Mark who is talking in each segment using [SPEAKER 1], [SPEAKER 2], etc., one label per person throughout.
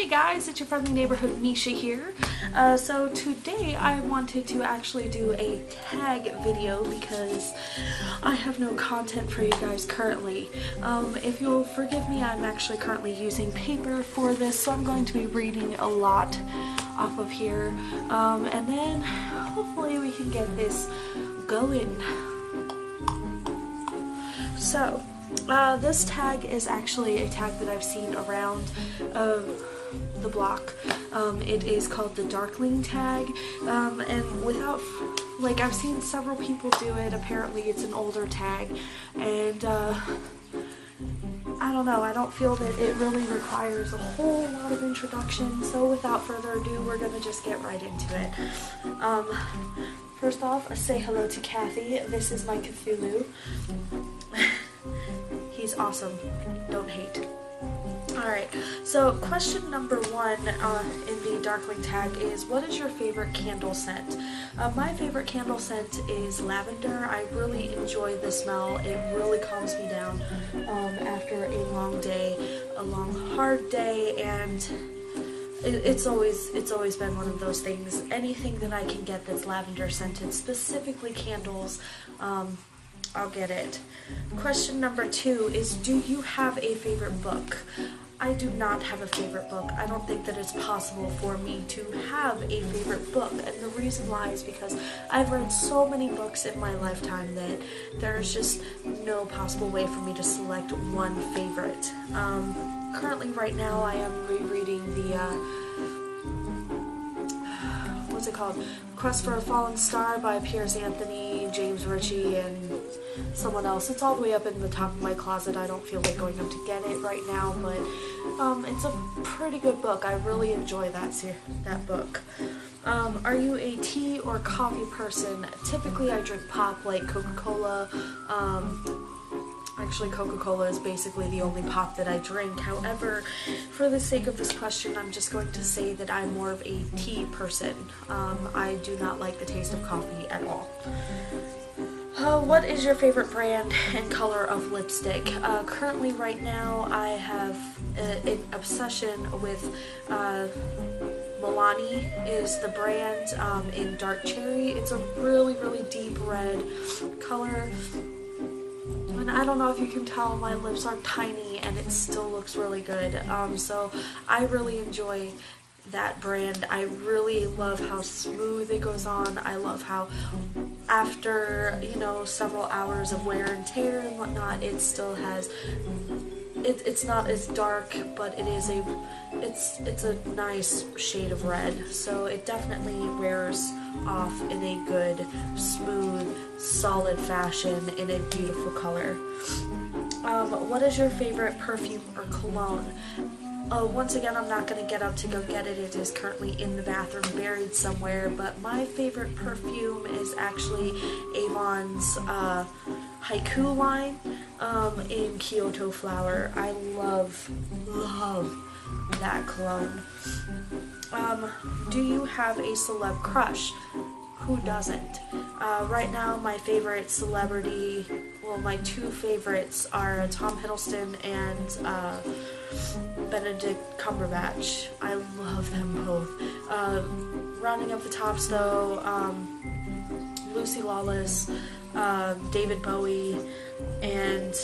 [SPEAKER 1] Hey guys, it's your friendly neighborhood Misha here. So today I wanted to actually do a tag video because I have no content for you guys currently. If you'll forgive me, I'm actually currently using paper for this, so I'm going to be reading a lot off of here. And then hopefully we can get this going. So, this tag is actually a tag that I've seen around the block. It is called the Darkling Tag, and without, like, I've seen several people do it. Apparently it's an older tag, and I don't know, I don't feel that it really requires a whole lot of introduction, so without further ado, we're gonna just get right into it. First off, say hello to Kathy. This is my Cthulhu. He's awesome. Don't hate. Alright, so question number one in the Darkling Tag is, what is your favorite candle scent? My favorite candle scent is lavender. I really enjoy the smell. It really calms me down after a long day, a long hard day, and it's always been one of those things. Anything that I can get that's lavender scented, specifically candles, I'll get it. Question number two is, do you have a favorite book? I do not have a favorite book. I don't think that it's possible for me to have a favorite book, and the reason why is because I've read so many books in my lifetime that there's just no possible way for me to select one favorite. Currently right now I am rereading the what's it called? Quest for a Fallen Star by Piers Anthony, James Ritchie, and someone else. It's all the way up in the top of my closet. I don't feel like going up to get it right now, but it's a pretty good book. I really enjoy that book. Are you a tea or coffee person? Typically I drink pop, like Coca-Cola. Actually, Coca-Cola is basically the only pop that I drink. However, for the sake of this question, I'm just going to say that I'm more of a tea person. I do not like the taste of coffee at all. What is your favorite brand and color of lipstick? Currently, right now, I have an obsession with Milani is the brand in Dark Cherry. It's a really, really deep red color. And I don't know if you can tell, my lips are tiny and it still looks really good. So I really enjoy that brand. I really love how smooth it goes on. I love how after, you know, several hours of wear and tear and whatnot, it still has, it's not as dark, but it's a nice shade of red. So it definitely wears off in a good, smooth, solid fashion in a beautiful color. What is your favorite perfume or cologne? Once again, I'm not going to get up to go get it. It is currently in the bathroom, buried somewhere, but my favorite perfume is actually Avon's Haiku line in Kyoto Flower. I love that cologne. Do you have a celeb crush? Who doesn't? Right now, my favorite celebrity, well, my two favorites are Tom Hiddleston and Benedict Cumberbatch. I love them both. Rounding up the tops though, Lucy Lawless, David Bowie, and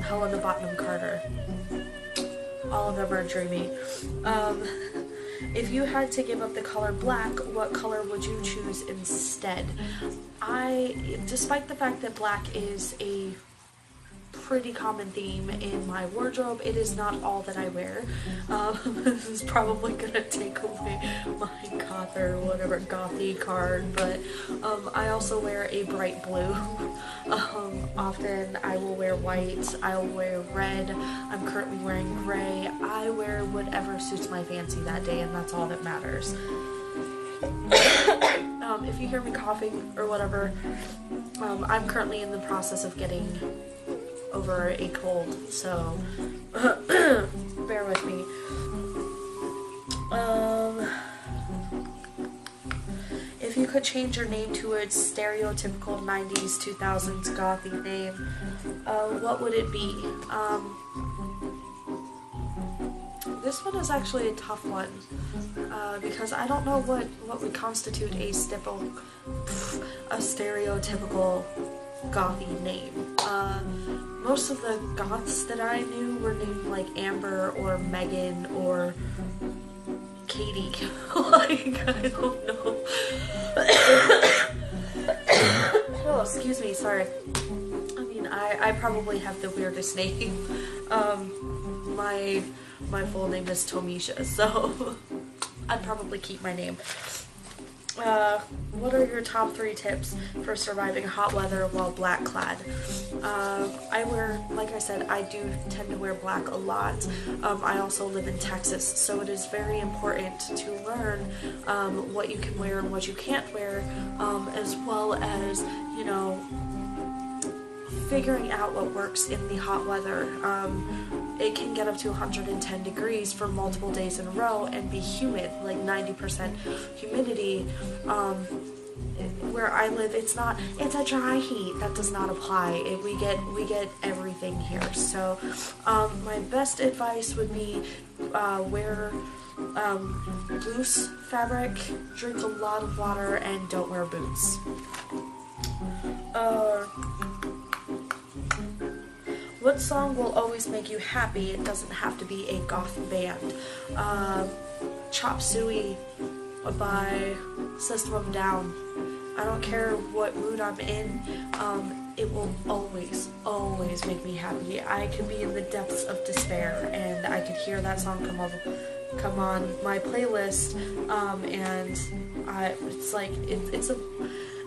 [SPEAKER 1] Helena Bonham Carter. All of them are dreamy. If you had to give up the color black, what color would you choose instead? Despite the fact that black is a pretty common theme in my wardrobe, it is not all that I wear. This is probably gonna take away my goth or whatever gothy card, but I also wear a bright blue. Often I will wear white, I'll wear red, I'm currently wearing gray. I wear whatever suits my fancy that day, and that's all that matters. If you hear me coughing or whatever, I'm currently in the process of getting over a cold, so bear with me. If you could change your name to its stereotypical 90s, 2000s gothy name, what would it be? this one is actually a tough one, because I don't know what would constitute a stereotypical gothy name. Most of the goths that I knew were named like Amber or Megan or Katie. Like, I don't know. Oh, excuse me, sorry. I mean, I probably have the weirdest name. My full name is Tomisha, so I'd probably keep my name. What are your top 3 tips for surviving hot weather while black clad? Like I said, I do tend to wear black a lot. I also live in Texas, so it is very important to learn what you can wear and what you can't wear, as well as, you know, figuring out what works in the hot weather. It can get up to 110 degrees for multiple days in a row and be humid, like 90% humidity. Where I live, it's a dry heat. That does not apply. We get everything here. So my best advice would be wear loose fabric, drink a lot of water, and don't wear boots. What song will always make you happy? It doesn't have to be a goth band. Chop Suey by System of a Down. I don't care what mood I'm in, it will always make me happy. I could be in the depths of despair and I could hear that song come on my playlist, and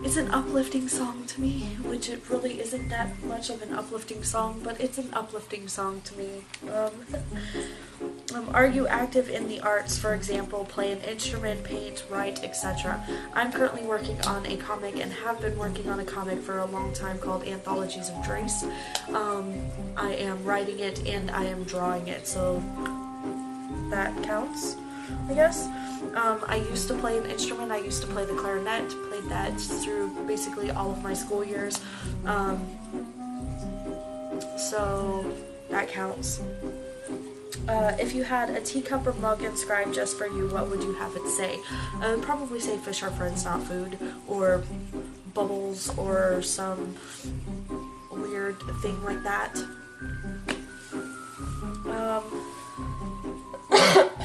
[SPEAKER 1] it's an uplifting song to me, which it really isn't that much of an uplifting song, but it's an uplifting song to me. Are you active in the arts, for example, play an instrument, paint, write, etc.? I'm currently working on a comic and have been working on a comic for a long time called Anthologies of Drace. I am writing it and I am drawing it, so that counts, I guess. I used to play an instrument. I used to play the clarinet, played that through basically all of my school years, so that counts. If you had a teacup or mug inscribed just for you, what would you have it say? I would probably say fish are friends, not food, or bubbles, or some weird thing like that.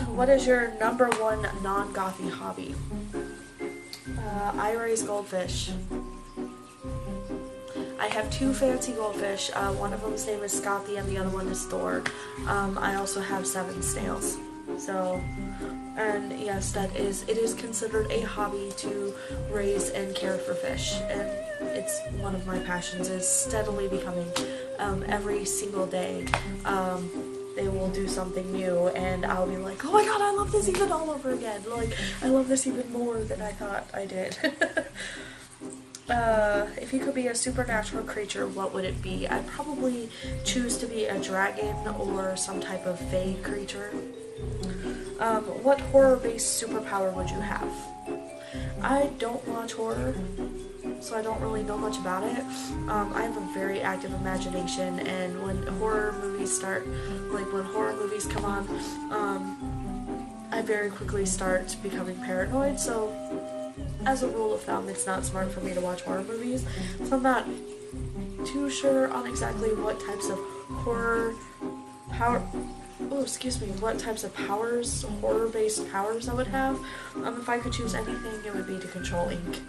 [SPEAKER 1] What is your number 1 non-gothy hobby? I raise goldfish. I have 2 fancy goldfish. One of them's name is Scotty and the other one is Thor. I also have 7 snails. So, and yes, it is considered a hobby to raise and care for fish, and it's one of my passions. Is steadily becoming every single day. They will do something new and I'll be like, oh my god, I love this even all over again. Like, I love this even more than I thought I did. If you could be a supernatural creature, what would it be? I'd probably choose to be a dragon or some type of fae creature. What horror-based superpower would you have? I don't watch horror, so I don't really know much about it. I have a very active imagination, and when horror movies come on, I very quickly start becoming paranoid, so as a rule of thumb, it's not smart for me to watch horror movies, so I'm not too sure on exactly what types of what types of powers, horror-based powers I would have. If I could choose anything, it would be to control ink.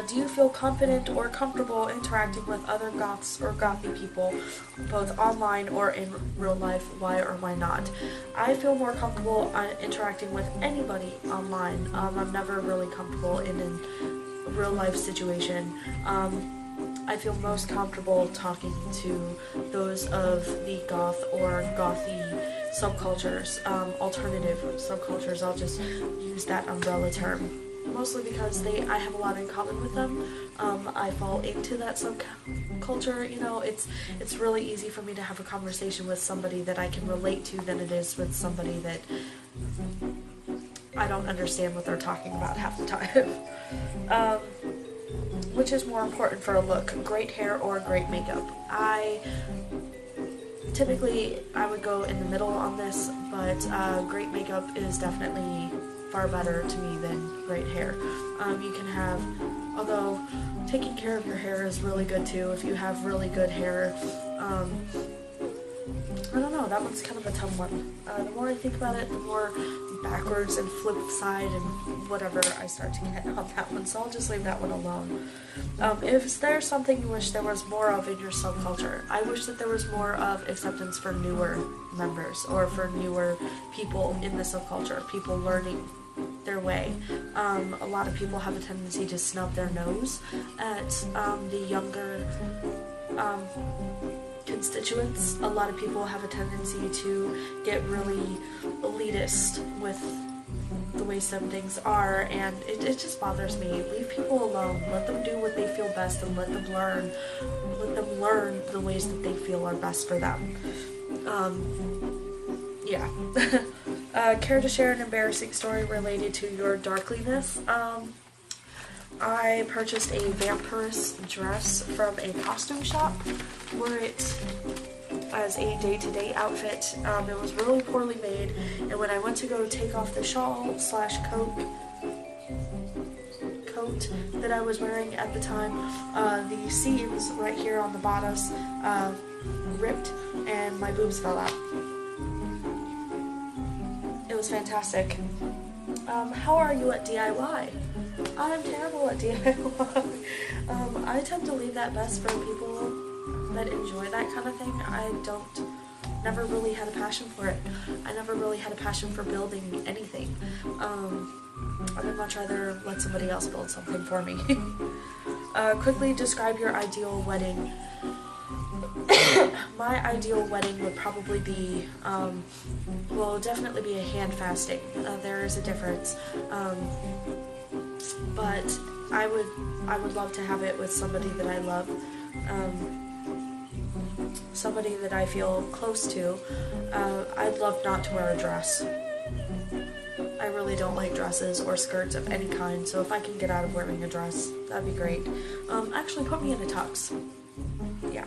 [SPEAKER 1] Do you feel confident or comfortable interacting with other goths or gothy people, both online or in real life? Why or why not? I feel more comfortable interacting with anybody online. I'm never really comfortable in a real life situation. I feel most comfortable talking to those of the goth or gothy subcultures, alternative subcultures. I'll just use that umbrella term. Mostly because I have a lot in common with them. I fall into that subculture, you know. It's really easy for me to have a conversation with somebody that I can relate to than it is with somebody that I don't understand what they're talking about half the time. Which is more important for a look, great hair or great makeup? typically I would go in the middle on this, but great makeup is definitely far better to me than great hair. You can have, although taking care of your hair is really good too if you have really good hair. I don't know, that one's kind of a tough one. The more I think about it, the more backwards and flip side and whatever I start to get on that one, so I'll just leave that one alone. If there's something you wish there was more of in your subculture, I wish that there was more of acceptance for newer members or for newer people in the subculture, people learning their way. A lot of people have a tendency to snub their nose at the younger constituents. A lot of people have a tendency to get really elitist with the way some things are, and it just bothers me. Leave people alone. Let them do what they feel best, and let them learn the ways that they feel are best for them. Yeah. Care to share an embarrassing story related to your darkliness? I purchased a vampiress dress from a costume shop, wore it as a day-to-day outfit. It was really poorly made, and when I went to go take off the shawl slash coat that I was wearing at the time, the seams right here on the bodice ripped and my boobs fell out. It was fantastic. How are you at DIY? I'm terrible at DIY. I tend to leave that best for people that enjoy that kind of thing. I never really had a passion for it. I never really had a passion for building anything. I would much rather let somebody else build something for me. Quickly describe your ideal wedding. My ideal wedding would probably be, well, definitely be a hand fasting. There is a difference. But I would love to have it with somebody that I love, somebody that I feel close to. I'd love not to wear a dress. I really don't like dresses or skirts of any kind, so if I can get out of wearing a dress, that'd be great. Actually, put me in a tux. Yeah.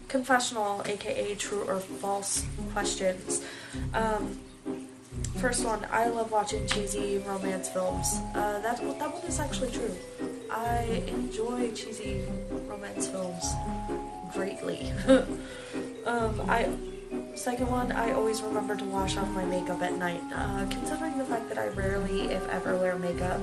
[SPEAKER 1] Confessional, aka true or false questions. First one, I love watching cheesy romance films. That one is actually true. I enjoy cheesy romance films greatly. Second one, I always remember to wash off my makeup at night. Considering the fact that I rarely, if ever, wear makeup,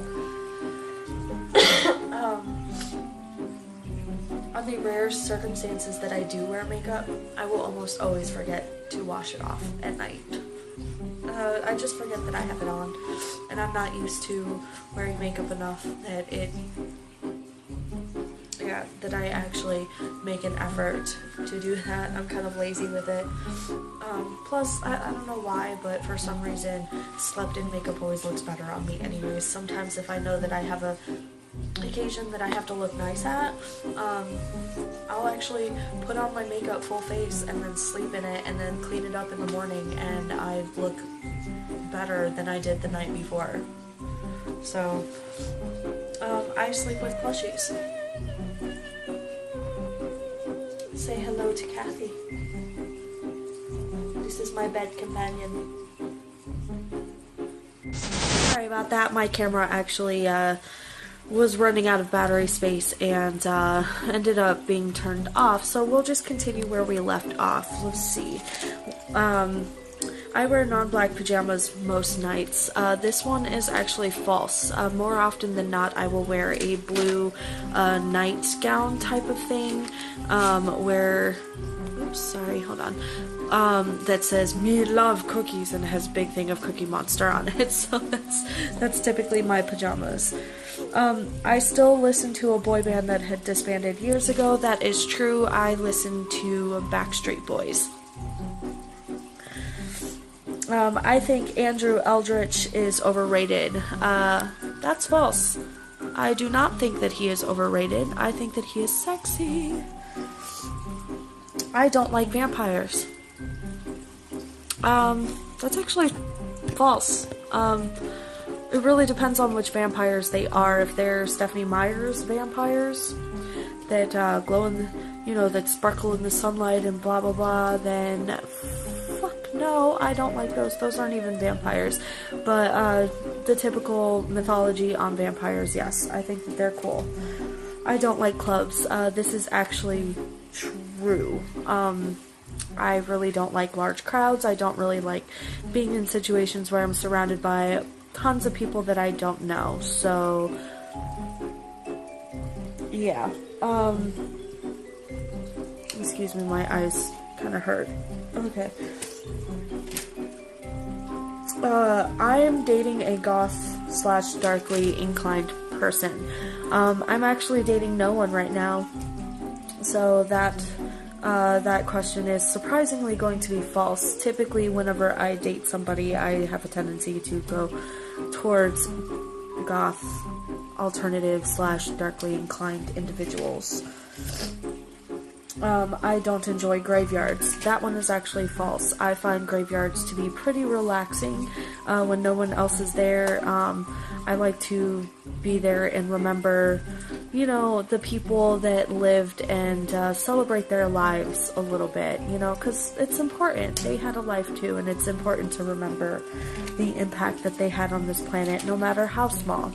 [SPEAKER 1] on the rare circumstances that I do wear makeup, I will almost always forget to wash it off at night. I just forget that I have it on, and I'm not used to wearing makeup enough that that I actually make an effort to do that. I'm kind of lazy with it. Plus, I don't know why, but for some reason, slept-in makeup always looks better on me anyways. Sometimes if I know that I have a occasion that I have to look nice at, I'll actually put on my makeup full face and then sleep in it and then clean it up in the morning, and I look better than I did the night before. So, I sleep with plushies. Say hello to Kathy. This is my bed companion. Sorry about that, my camera actually, was running out of battery space and ended up being turned off, so we'll just continue where we left off. Let's see. I wear non-black pajamas most nights. This one is actually false. More often than not, I will wear a blue nightgown type of thing, where, oops, sorry, hold on, that says, "Me love cookies," and it has a big thing of Cookie Monster on it, so that's typically my pajamas. I still listen to a boy band that had disbanded years ago. That is true. I listen to Backstreet Boys. I think Andrew Eldritch is overrated. That's false. I do not think that he is overrated. I think that he is sexy. I don't like vampires. That's actually false. It really depends on which vampires they are. If they're Stephenie Meyer's vampires that glow in you know, that sparkle in the sunlight and blah blah blah, then fuck no, I don't like those. Those aren't even vampires. But the typical mythology on vampires, yes, I think that they're cool. I don't like clubs. This is actually true. I really don't like large crowds. I don't really like being in situations where I'm surrounded by tons of people that I don't know. So, yeah. Excuse me, my eyes kind of hurt. Okay. I am dating a goth / darkly inclined person. I'm actually dating no one right now. So that question is surprisingly going to be false. Typically, whenever I date somebody, I have a tendency to go towards goth, alternative / darkly inclined individuals. I don't enjoy graveyards. That one is actually false. I find graveyards to be pretty relaxing when no one else is there. I like to be there and remember, you know, the people that lived and celebrate their lives a little bit, you know, because it's important. They had a life too, and it's important to remember the impact that they had on this planet, no matter how small.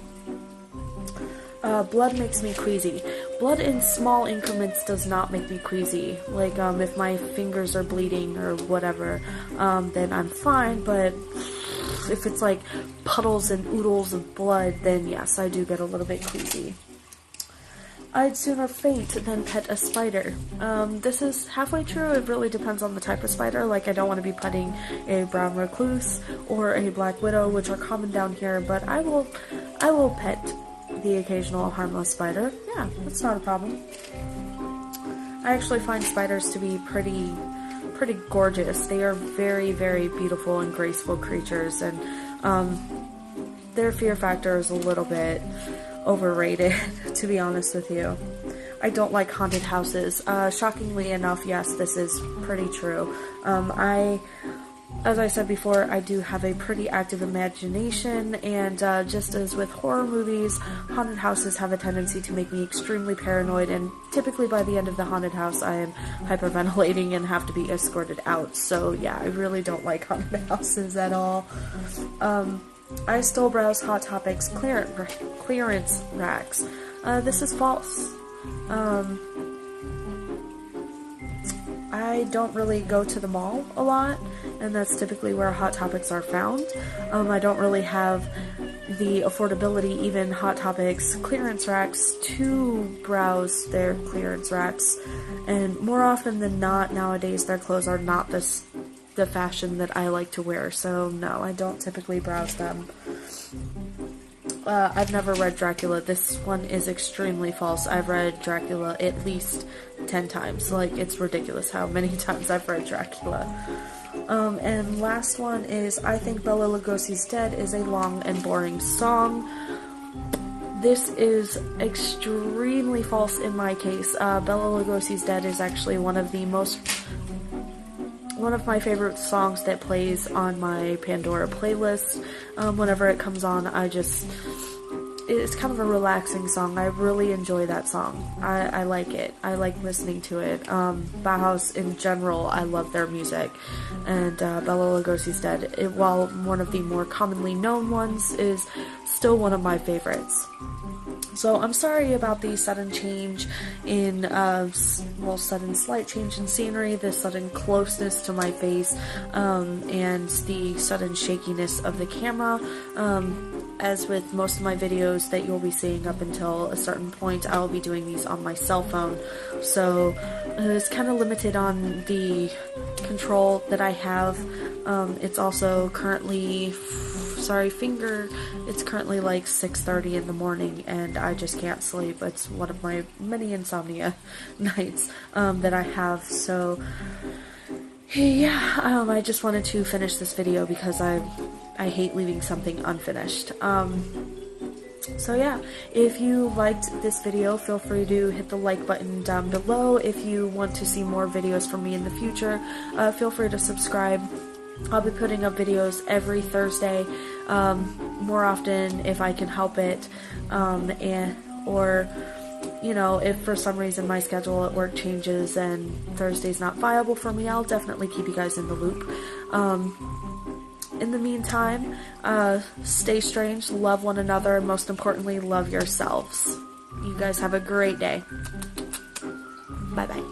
[SPEAKER 1] Blood makes me queasy. Blood in small increments does not make me queasy. Like, if my fingers are bleeding or whatever, then I'm fine, but if it's like puddles and oodles of blood, then yes, I do get a little bit queasy. I'd sooner faint than pet a spider. This is halfway true. It really depends on the type of spider. Like, I don't want to be petting a brown recluse or a black widow, which are common down here, but I will pet the occasional harmless spider. Yeah, that's not a problem. I actually find spiders to be pretty gorgeous. They are very, very beautiful and graceful creatures, and their fear factor is a little bit overrated, to be honest with you. I don't like haunted houses. Shockingly enough, yes, this is pretty true. As I said before, I do have a pretty active imagination, and just as with horror movies, haunted houses have a tendency to make me extremely paranoid, and typically by the end of the haunted house, I am hyperventilating and have to be escorted out. So yeah, I really don't like haunted houses at all. I still browse Hot Topics clearance racks. This is false. I don't really go to the mall a lot, and that's typically where Hot Topics are found. I don't really have the affordability, even Hot Topics clearance racks, to browse their clearance racks, and more often than not, nowadays, their clothes are not the fashion that I like to wear, so no, I don't typically browse them. I've never read Dracula. This one is extremely false. I've read Dracula at least 10 times. Like, it's ridiculous how many times I've read Dracula. And last one is, I think Bela Lugosi's Dead is a long and boring song. This is extremely false in my case. Bela Lugosi's Dead is actually one of my favorite songs that plays on my Pandora playlist. Whenever it comes on, it's kind of a relaxing song. I really enjoy that song. I like it. I like listening to it. Bauhaus in general, I love their music. And Bela Lugosi's Dead, while one of the more commonly known ones, is still one of my favorites. So I'm sorry about the sudden change in, sudden slight change in scenery, the sudden closeness to my face, and the sudden shakiness of the camera. As with most of my videos that you'll be seeing up until a certain point, I'll be doing these on my cell phone. So it's kind of limited on the control that I have. It's also currently, it's currently like 6:30 in the morning, and I just can't sleep. It's one of my many insomnia nights that I have. So yeah, I just wanted to finish this video because I hate leaving something unfinished. So yeah, if you liked this video, feel free to hit the like button down below. If you want to see more videos from me in the future, feel free to subscribe. I'll be putting up videos every Thursday, more often if I can help it, or you know, if for some reason my schedule at work changes and Thursday's not viable for me, I'll definitely keep you guys in the loop. In the meantime, stay strange, love one another, and most importantly, love yourselves. You guys have a great day. Bye-bye.